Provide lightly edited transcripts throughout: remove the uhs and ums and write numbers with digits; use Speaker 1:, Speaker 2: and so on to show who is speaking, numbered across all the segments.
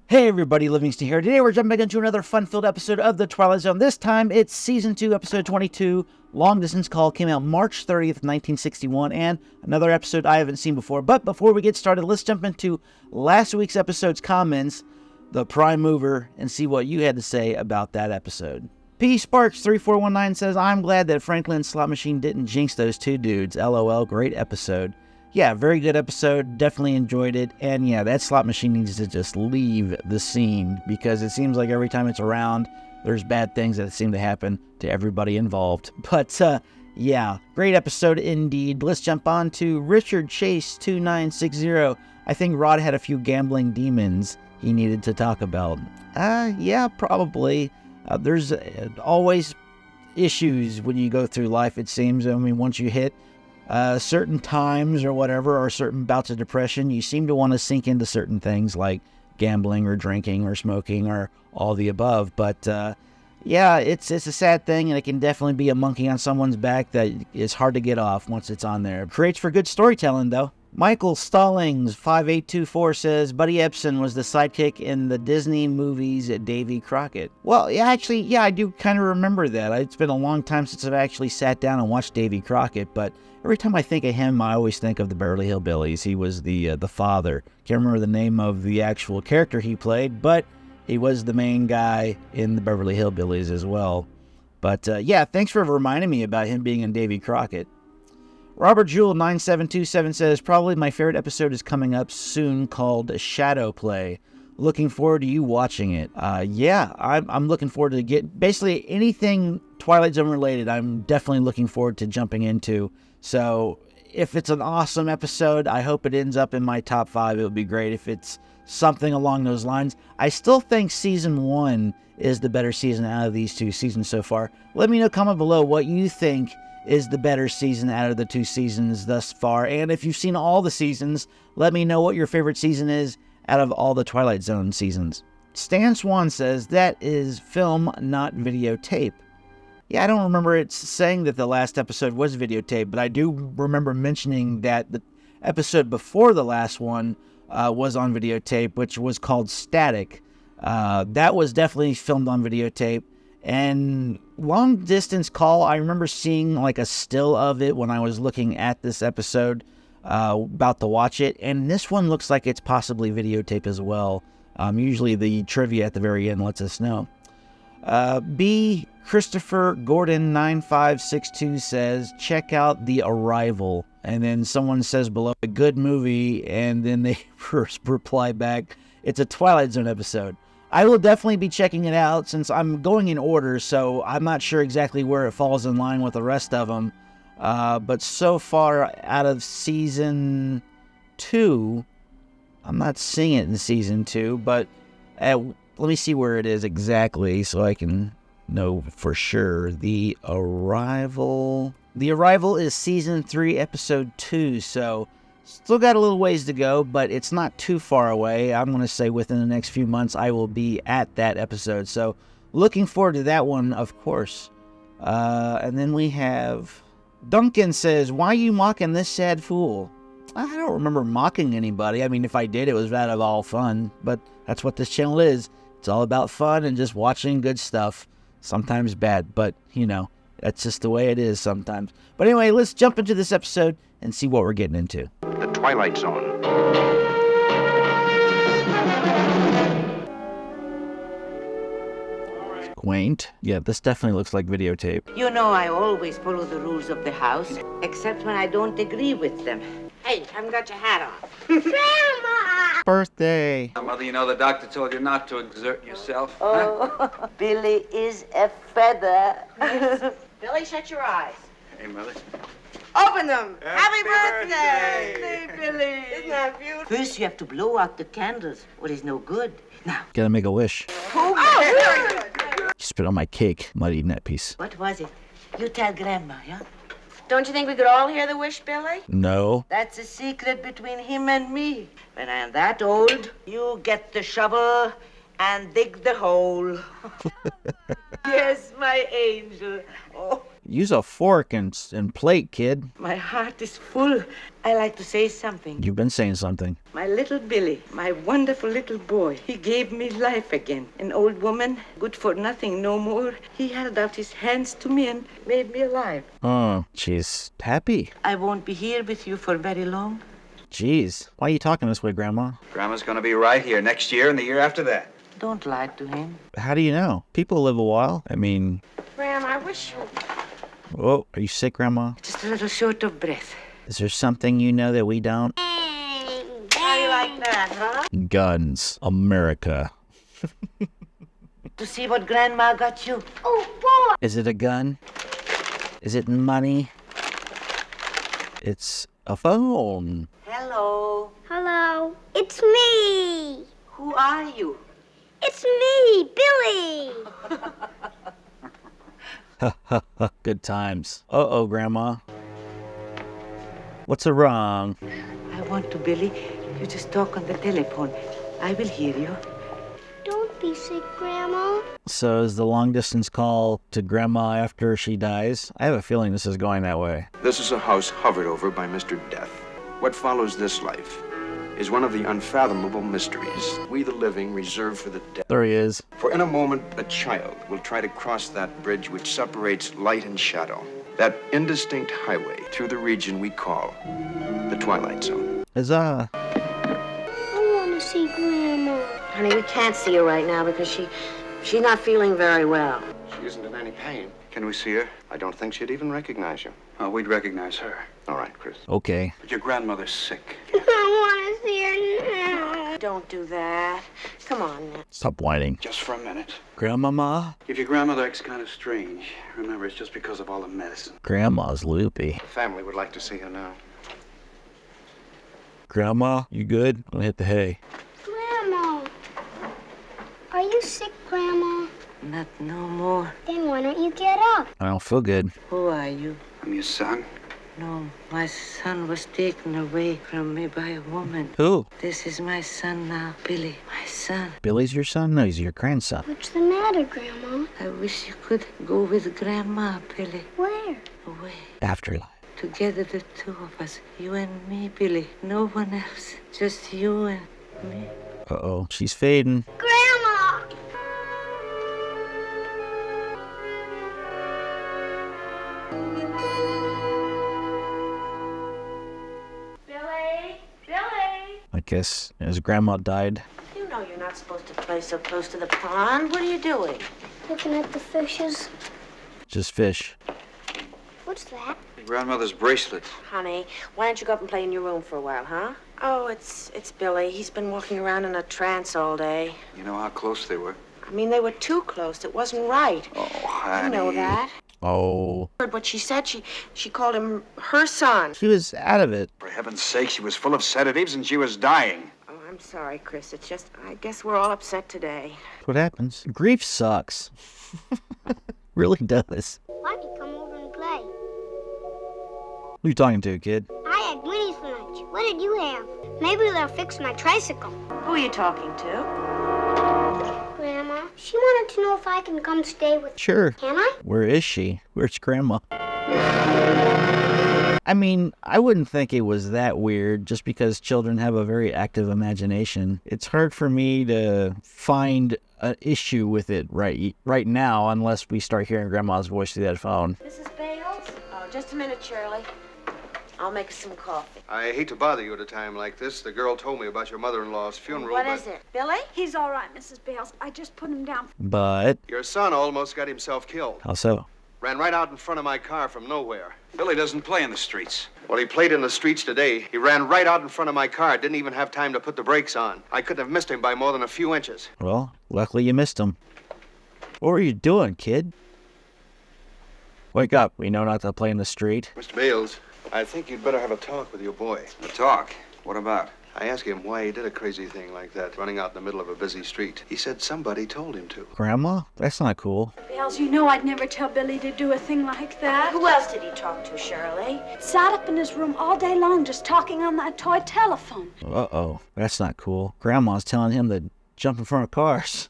Speaker 1: Hey everybody, Livingston here. Today we're jumping into another fun-filled episode of the Twilight Zone. This time it's Season 2, Episode 22, Long Distance Call. Came out March 30th, 1961, and another episode I haven't seen before. But before we get started, let's jump into last week's episode's comments, the Prime Mover, and see what you had to say about that episode. P. Sparks 3419 says, I'm glad that Franklin's slot machine didn't jinx those two dudes. LOL, great episode. Yeah, very good episode. Definitely enjoyed it. And yeah, that slot machine needs to just leave the scene because it seems like every time it's around, there's bad things that seem to happen to everybody involved. But yeah, great episode indeed. Let's jump on to Richard Chase 2960. I think Rod had a few gambling demons he needed to talk about. Yeah, probably. There's always issues when you go through life, it seems. I mean, once you hit certain times or whatever, or certain bouts of depression, you seem to want to sink into certain things like gambling or drinking or smoking or all the above. But yeah, it's a sad thing, and it can definitely be a monkey on someone's back that is hard to get off once it's on there. Creates for good storytelling, though. Michael Stallings 5824 says Buddy Ebsen was the sidekick in the Disney movies Davy Crockett. Well, yeah, actually, yeah, I do kind of remember that. It's been a long time since I've actually sat down and watched Davy Crockett, but every time I think of him, I always think of the Beverly Hillbillies. He was the father. Can't remember the name of the actual character he played, but he was the main guy in the Beverly Hillbillies as well. But yeah, thanks for reminding me about him being in Davy Crockett. Robert Jewell 9727 says, probably my favorite episode is coming up soon called Shadow Play. Looking forward to you watching it. Yeah, I'm looking forward to basically anything Twilight Zone related. I'm definitely looking forward to jumping into. So if it's an awesome episode, I hope it ends up in my top 5. It would be great if it's something along those lines. I still think Season 1 is the better season out of these two seasons so far. Let me know, comment below what you think is the better season out of the two seasons thus far. And if you've seen all the seasons, let me know what your favorite season is out of all the Twilight Zone seasons. Stan Swan says, that is film, not videotape. Yeah, I don't remember it saying that the last episode was videotape, but I do remember mentioning that the episode before the last one was on videotape, which was called Static. That was definitely filmed on videotape. And Long Distance Call, I remember seeing like a still of it when I was looking at this episode, about to watch it. And this one looks like it's possibly videotape as well. Usually the trivia at the very end lets us know. B. Christopher Gordon 9562 says, check out The Arrival. And then someone says below, a good movie. And then they reply back, it's a Twilight Zone episode. I will definitely be checking it out since I'm going in order, so I'm not sure exactly where it falls in line with the rest of them. But so far out of Season 2, I'm not seeing it in Season 2, but let me see where it is exactly so I can know for sure. The Arrival. The Arrival is Season 3, Episode 2, so still got a little ways to go, but it's not too far away. I'm going to say within the next few months I will be at that episode. So looking forward to that one, of course. And then we have Duncan says, why are you mocking this sad fool? I don't remember mocking anybody. I mean, if I did, it was out of all fun. But that's what this channel is. It's all about fun and just watching good stuff. Sometimes bad, but, you know, that's just the way it is sometimes. But anyway, let's jump into this episode and see what we're getting into.
Speaker 2: The Twilight Zone.
Speaker 1: Quaint. Yeah, this definitely looks like videotape.
Speaker 3: You know I always follow the rules of the house, except when I don't agree with them. Hey, haven't got your hat on.
Speaker 4: Grandma!
Speaker 1: Birthday.
Speaker 5: Mother, you know the doctor told you not to exert yourself.
Speaker 3: Oh, Billy is a feather. Billy, shut your eyes.
Speaker 5: Hey, Mother.
Speaker 3: Open them.
Speaker 5: Happy
Speaker 3: birthday.
Speaker 5: birthday.
Speaker 3: Billy. Isn't that beautiful? First, you have to blow out the candles, or it's no good. Now.
Speaker 1: Gotta make a wish.
Speaker 3: Oh, very good.
Speaker 1: Spit on my cake. I'm not eating that piece.
Speaker 3: What was it? You tell Grandma, yeah? Don't you think we could all hear the wish, Billy?
Speaker 1: No.
Speaker 3: That's a secret between him and me. When I am that old, you get the shovel and dig the hole. Yes, my angel. Oh.
Speaker 1: Use a fork and plate, kid.
Speaker 3: My heart is full. I like to say something.
Speaker 1: You've been saying something.
Speaker 3: My little Billy, my wonderful little boy, he gave me life again. An old woman, good for nothing no more. He held out his hands to me and made me alive.
Speaker 1: Oh, she's happy.
Speaker 3: I won't be here with you for very long.
Speaker 1: Jeez, why are you talking this way, Grandma?
Speaker 5: Grandma's gonna be right here next year and the year after that.
Speaker 3: Don't lie to him.
Speaker 1: How do you know? People live a while. I mean...
Speaker 3: Graham, I wish you...
Speaker 1: Oh, are you sick, Grandma?
Speaker 3: Just a little short of breath.
Speaker 1: Is there something you know that we don't?
Speaker 3: How do you like that, huh?
Speaker 1: Guns. America.
Speaker 3: To see what Grandma got you.
Speaker 2: Oh, boy!
Speaker 1: Is it a gun? Is it money? It's a phone.
Speaker 3: Hello.
Speaker 2: Hello. It's me.
Speaker 3: Who are you?
Speaker 2: It's me, Billy.
Speaker 1: Good times. Uh-oh, Grandma. What's wrong?
Speaker 3: I want to, Billy. You just talk on the telephone. I will hear you.
Speaker 2: Don't be sick, Grandma.
Speaker 1: So is the long-distance call to Grandma after she dies? I have a feeling this is going that way.
Speaker 4: This is a house hovered over by Mr. Death. What follows this life is one of the unfathomable mysteries we the living reserve for the dead.
Speaker 1: There he is.
Speaker 4: For in a moment, a child will try to cross that bridge which separates light and shadow, that indistinct highway through the region we call the Twilight Zone.
Speaker 1: Huzzah.
Speaker 2: I want to see Grandma.
Speaker 6: Honey, we can't see her right now because she's not feeling very well.
Speaker 4: She isn't in any pain. Can we see her? I don't think she'd even recognize you.
Speaker 5: Oh, we'd recognize her.
Speaker 4: All right, Chris.
Speaker 1: Okay.
Speaker 5: But your grandmother's sick.
Speaker 2: I want to see her now.
Speaker 6: Don't do that. Come on now.
Speaker 1: Stop whining.
Speaker 5: Just for a minute.
Speaker 1: Grandmama?
Speaker 5: If your grandmother acts kind of strange, remember it's just because of all the medicine.
Speaker 1: Grandma's loopy.
Speaker 4: The family would like to see her now.
Speaker 1: Grandma, you good? I'll hit the hay.
Speaker 2: Grandma. Are you sick, Grandma?
Speaker 3: Not no more.
Speaker 2: Then why don't you get up?
Speaker 1: I don't feel good.
Speaker 3: Who are you?
Speaker 5: I'm your son.
Speaker 3: No, my son was taken away from me by a woman.
Speaker 1: Who?
Speaker 3: This is my son now, Billy. My son.
Speaker 1: Billy's your son? No, he's your grandson.
Speaker 2: What's the matter, Grandma?
Speaker 3: I wish you could go with Grandma, Billy.
Speaker 2: Where?
Speaker 3: Away.
Speaker 1: Afterlife.
Speaker 3: Together, the two of us. You and me, Billy. No one else. Just you and me.
Speaker 1: Uh-oh, she's fading.
Speaker 2: Grandma! Billy? Billy?
Speaker 1: I guess as Grandma died.
Speaker 6: You know you're not supposed to play so close to the pond. What are you doing?
Speaker 2: Looking at the fishes.
Speaker 1: Just fish.
Speaker 2: What's that?
Speaker 5: Your grandmother's bracelet.
Speaker 6: Honey, why don't you go up and play in your room for a while, huh? Oh, it's Billy. He's been walking around in a trance all day.
Speaker 5: You know how close they were?
Speaker 6: I mean, they were too close. It wasn't right.
Speaker 5: Oh,
Speaker 6: You
Speaker 5: honey.
Speaker 6: know that.
Speaker 1: Oh.
Speaker 6: Heard what she said. She called him her son.
Speaker 1: She was out of it.
Speaker 5: For heaven's sake, she was full of sedatives and she was dying.
Speaker 6: Oh, I'm sorry, Chris. It's just, I guess we're all upset today.
Speaker 1: That's what happens. Grief sucks. Really does.
Speaker 2: Why don't you come over and play?
Speaker 1: Who you talking to, kid?
Speaker 2: I had Winnie's for lunch. What did you have? Maybe they'll fix my tricycle.
Speaker 6: Who are you talking to?
Speaker 2: Grandma, she wanted to know if I can come stay with
Speaker 1: Sure.
Speaker 2: Can I?
Speaker 1: Where is she? Where's Grandma? I mean, I wouldn't think it was that weird just because children have a very active imagination. It's hard for me to find an issue with it right now unless we start hearing Grandma's voice through that phone.
Speaker 6: Mrs. Bales? Oh, just a minute, Shirley. I'll make us some coffee.
Speaker 4: I hate to bother you at a time like this. The girl told me about your mother-in-law's funeral.
Speaker 6: What
Speaker 4: but
Speaker 6: is it? Billy?
Speaker 7: He's all right, Mrs. Bales. I just put him down.
Speaker 1: But,
Speaker 4: Your son almost got himself killed.
Speaker 1: how so?
Speaker 4: Ran right out in front of my car from nowhere.
Speaker 5: Billy doesn't play in the streets.
Speaker 4: Well, he played in the streets today. He ran right out in front of my car. Didn't even have time to put the brakes on. I couldn't have missed him by more than a few inches.
Speaker 1: Well, luckily you missed him. What were you doing, kid? Wake up. We know not to play in the street.
Speaker 4: Mr. Bales, I think you'd better have a talk with your boy.
Speaker 5: A talk? What about?
Speaker 4: I asked him why he did a crazy thing like that, running out in the middle of a busy street. He said somebody told him to.
Speaker 1: Grandma? That's not cool.
Speaker 7: Bales, you know I'd never tell Billy to do a thing like that.
Speaker 6: Who else did he talk to, Shirley?
Speaker 7: Sat up in his room all day long just talking on that toy telephone.
Speaker 1: Uh-oh. That's not cool. Grandma's telling him to jump in front of cars.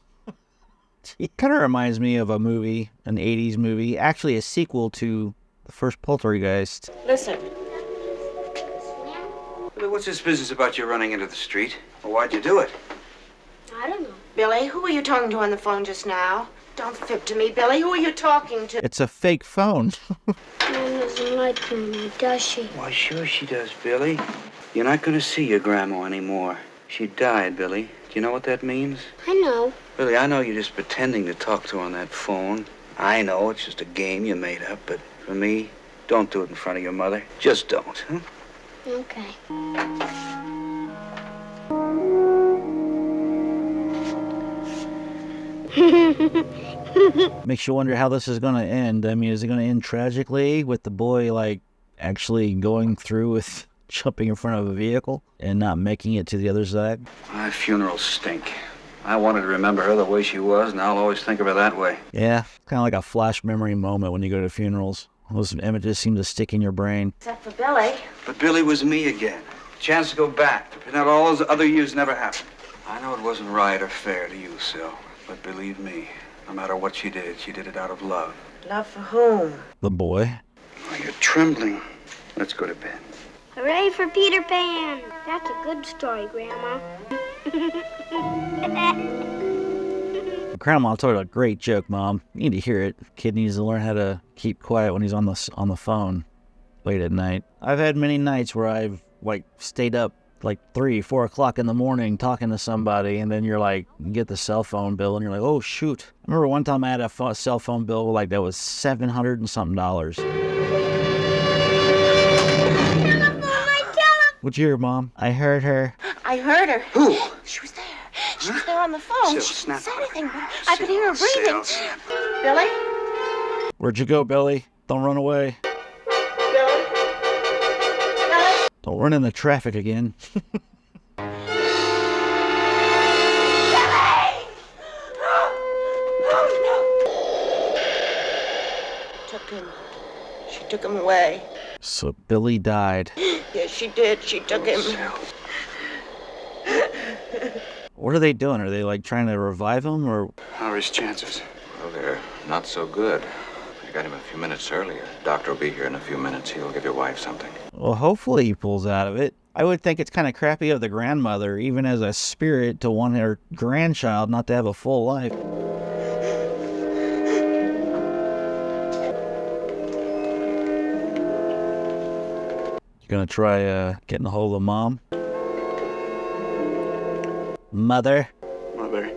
Speaker 1: It kind of reminds me of a movie, an 80s movie, actually a sequel to the first Poltergeist.
Speaker 6: Listen.
Speaker 5: Billy, what's this business about you running into the street? Well, why'd you do it?
Speaker 2: I don't know.
Speaker 6: Billy, who were you talking to on the phone just now? Don't fib to me, Billy. Who are you talking to?
Speaker 1: It's a fake phone.
Speaker 2: Mom doesn't like me, does she?
Speaker 5: Why, sure she does, Billy. You're not going to see your grandma anymore. She died, Billy. Do you know what that means?
Speaker 2: I know.
Speaker 5: Billy, I know you're just pretending to talk to her on that phone. I know it's just a game you made up, but for me, don't do it in front of your mother. Just don't, huh?
Speaker 2: Okay.
Speaker 1: Makes you wonder how this is going to end. I mean, is it going to end tragically with the boy, like, actually going through with jumping in front of a vehicle and not making it to the other side?
Speaker 5: My funerals stink. I wanted to remember her the way she was, and I'll always think of her that way.
Speaker 1: Yeah, kind of like a flash memory moment when you go to funerals. Those images seem to stick in your brain.
Speaker 6: Except for Billy.
Speaker 5: But Billy was me again. Chance to go back, to pretend all those other years never happened. I know it wasn't right or fair to you, Sil, but believe me, no matter what she did it out of love.
Speaker 6: Love for whom?
Speaker 1: The boy.
Speaker 5: Oh, you're trembling. Let's go to bed.
Speaker 2: Hooray for Peter Pan. That's a good story, Grandma.
Speaker 1: Grandma told a great joke, Mom. You need to hear it. Kid needs to learn how to keep quiet when he's on the phone late at night. I've had many nights where I've stayed up 3, 4 o'clock in the morning talking to somebody, and then you're you get the cell phone bill, and you're like, oh shoot. I remember one time I had a cell phone bill that was $700 and something. What'd you hear, Mom? I heard her.
Speaker 6: I heard her.
Speaker 5: Who?
Speaker 6: She was there. She was there on the phone.
Speaker 5: Sil,
Speaker 6: She
Speaker 5: snap
Speaker 6: didn't say
Speaker 5: out of
Speaker 6: anything,
Speaker 5: it.
Speaker 6: but I could hear her breathing.
Speaker 5: Sil.
Speaker 6: Billy?
Speaker 1: Where'd you go, Billy? Don't run away.
Speaker 6: Billy? Billy?
Speaker 1: Don't run into traffic again.
Speaker 6: Took him. She took him away.
Speaker 1: So Billy died.
Speaker 6: Yes, she did. She took him.
Speaker 1: What are they doing? Are they trying to revive him, or?
Speaker 5: How are his chances?
Speaker 4: Well, they're not so good. I got him a few minutes earlier. Doctor will be here in a few minutes. He'll give your wife something.
Speaker 1: Well, hopefully he pulls out of it. I would think it's kind of crappy of the grandmother, even as a spirit, to want her grandchild not to have a full life. You gonna try getting a hold of Mom? Mother?
Speaker 5: Mother,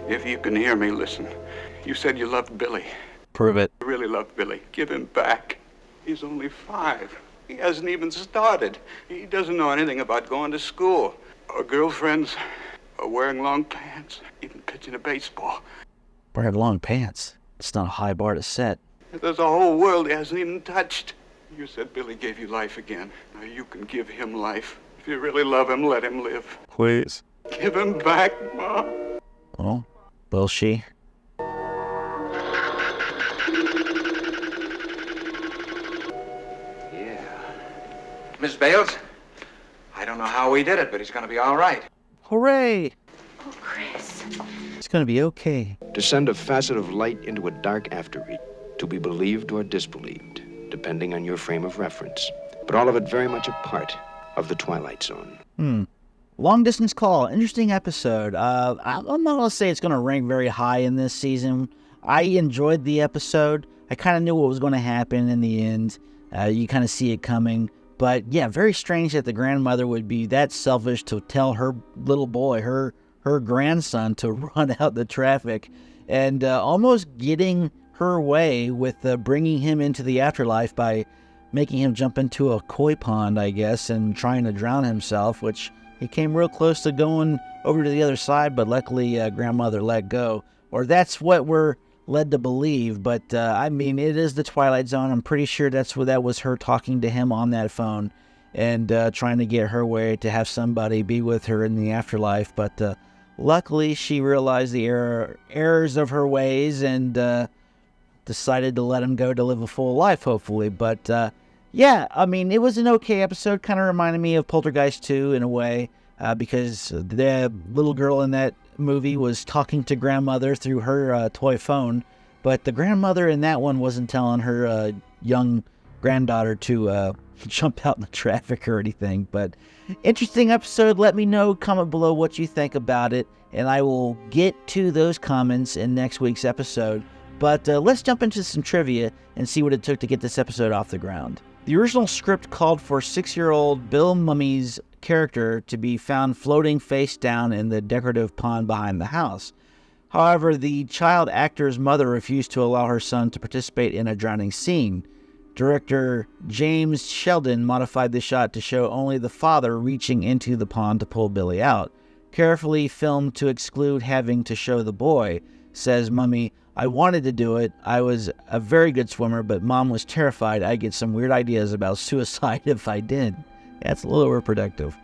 Speaker 5: if you can hear me, listen. You said you loved Billy.
Speaker 1: Prove it.
Speaker 5: You really loved Billy. Give him back. He's only 5. He hasn't even started. He doesn't know anything about going to school, or girlfriends, or wearing long pants, even pitching a baseball.
Speaker 1: Wearing long pants. It's not a high bar to set.
Speaker 5: There's a whole world he hasn't even touched. You said Billy gave you life again. Now you can give him life. If you really love him, let him live.
Speaker 1: Please.
Speaker 5: Give him back, Mom.
Speaker 1: Well, will she?
Speaker 4: Yeah. Miss Bales, I don't know how we did it, but he's going to be all right.
Speaker 1: Hooray!
Speaker 6: Oh, Chris.
Speaker 1: It's gonna be okay.
Speaker 4: To send a facet of light into a dark afterreach, to be believed or disbelieved, depending on your frame of reference. But all of it very much a part of the Twilight Zone.
Speaker 1: Long Distance Call, interesting episode. I'm not going to say it's going to rank very high in this season. I enjoyed the episode. I kind of knew what was going to happen in the end. You kind of see it coming. But yeah, very strange that the grandmother would be that selfish to tell her little boy, her grandson, to run out the traffic, and almost getting her way with bringing him into the afterlife by making him jump into a koi pond, I guess, and trying to drown himself, which he came real close to going over to the other side, but luckily grandmother let go. Or that's what we're led to believe, but I mean, it is the Twilight Zone. I'm pretty sure that was her talking to him on that phone and trying to get her way to have somebody be with her in the afterlife, but luckily she realized the errors of her ways and decided to let him go to live a full life, hopefully. But yeah, I mean, it was an okay episode. Kind of reminded me of Poltergeist 2 in a way, because the little girl in that movie was talking to grandmother through her toy phone, but the grandmother in that one wasn't telling her young granddaughter to jump out in the traffic or anything. But interesting episode. Let me know, comment below what you think about it, and I will get to those comments in next week's episode. But let's jump into some trivia and see what it took to get this episode off the ground. The original script called for 6-year-old Bill Mummy's character to be found floating face down in the decorative pond behind the house. However, the child actor's mother refused to allow her son to participate in a drowning scene. Director James Sheldon modified the shot to show only the father reaching into the pond to pull Billy out. Carefully filmed to exclude having to show the boy, says Mummy, "I wanted to do it. I was a very good swimmer, but Mom was terrified I'd get some weird ideas about suicide if I did." That's a little reproductive.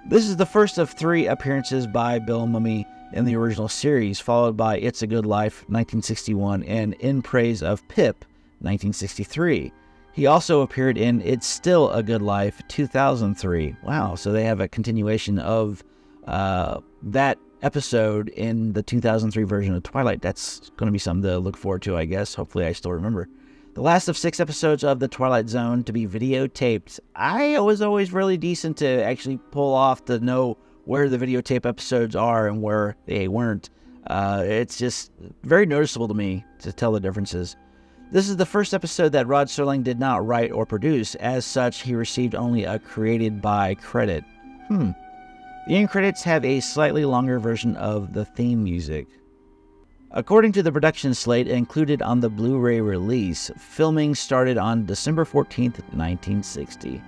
Speaker 1: This is the first of 3 appearances by Bill Mummy in the original series, followed by It's a Good Life, 1961, and In Praise of Pip, 1963. He also appeared in It's Still a Good Life, 2003. Wow, so they have a continuation of that episode in the 2003 version of Twilight. That's going to be something to look forward to, I guess. Hopefully I still remember. The last of 6 episodes of The Twilight Zone to be videotaped. I was always really decent to actually pull off to know where the videotape episodes are and where they weren't. It's just very noticeable to me to tell the differences. This is the first episode that Rod Serling did not write or produce. As such, he received only a created by credit. The end credits have a slightly longer version of the theme music. According to the production slate included on the Blu-ray release, filming started on December 14th, 1960.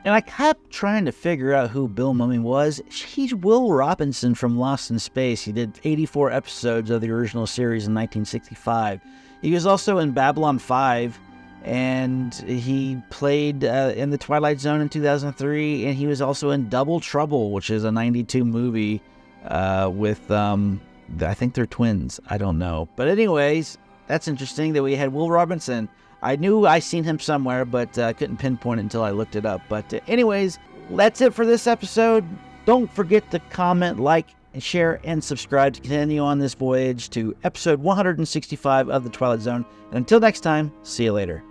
Speaker 1: And I kept trying to figure out who Bill Mummy was. He's Will Robinson from Lost in Space. He did 84 episodes of the original series in 1965. He was also in Babylon 5, and he played in The Twilight Zone in 2003, and he was also in Double Trouble, which is a 92 movie with, I think they're twins. I don't know. But anyways, that's interesting that we had Will Robinson. I knew I seen him somewhere, but couldn't pinpoint it until I looked it up. But anyways, that's it for this episode. Don't forget to comment, like, and share, and subscribe to continue on this voyage to episode 165 of The Twilight Zone. And until next time, see you later.